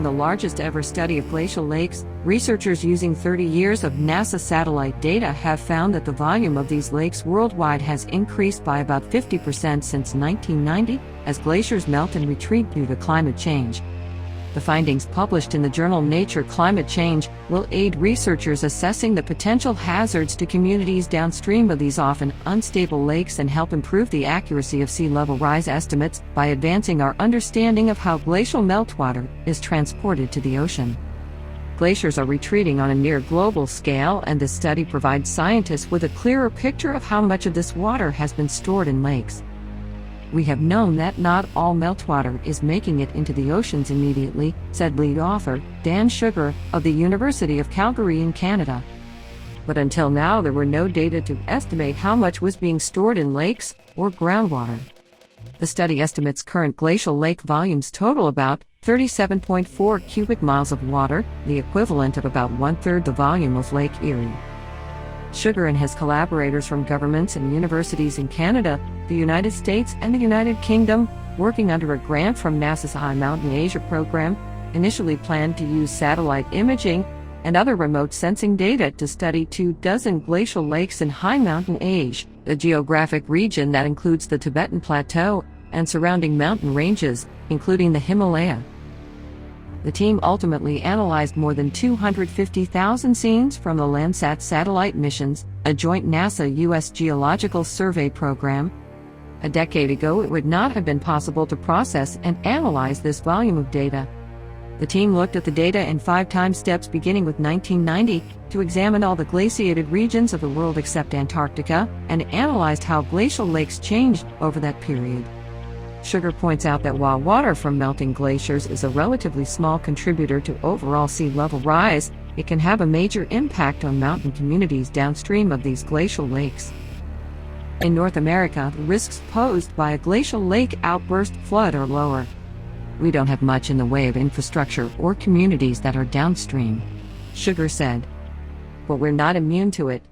in the largest ever study of glacial lakes, researchers using 30 years of NASA satellite data have found that the volume of these lakes worldwide has increased by about 50% since 1990, as glaciers melt and retreat due to climate change. The findings published in the journal Nature Climate Change will aid researchers assessing the potential hazards to communities downstream of these often unstable lakes and help improve the accuracy of sea level rise estimates by advancing our understanding of how glacial meltwater is transported to the ocean. Glaciers are retreating on a near global scale, and this study provides scientists with a clearer picture of how much of this water has been stored in lakes. We have known that not all meltwater is making it into the oceans immediately, said lead author Dan Sugar of the University of Calgary in Canada. But until now there were no data to estimate how much was being stored in lakes or groundwater. The study estimates current glacial lake volumes total about 37.4 cubic miles of water, the equivalent of about one-third the volume of Lake Erie. Sugar and his collaborators from governments and universities in Canada, the United States, and the United Kingdom, working under a grant from NASA's High Mountain Asia program, initially planned to use satellite imaging and other remote sensing data to study 24 glacial lakes in High Mountain Asia, a geographic region that includes the Tibetan Plateau and surrounding mountain ranges, including the Himalaya. The team ultimately analyzed more than 250,000 scenes from the Landsat satellite missions, a joint NASA-US geological survey program. A decade ago, it would not have been possible to process and analyze this volume of data. The team looked at the data in 5 time steps beginning with 1990 to examine all the glaciated regions of the world except Antarctica, and analyzed how glacial lakes changed over that period. Sugar points out that while water from melting glaciers is a relatively small contributor to overall sea level rise, it can have a major impact on mountain communities downstream of these glacial lakes. In North America, the risks posed by a glacial lake outburst flood are lower. We don't have much in the way of infrastructure or communities that are downstream, Sugar said. But we're not immune to it.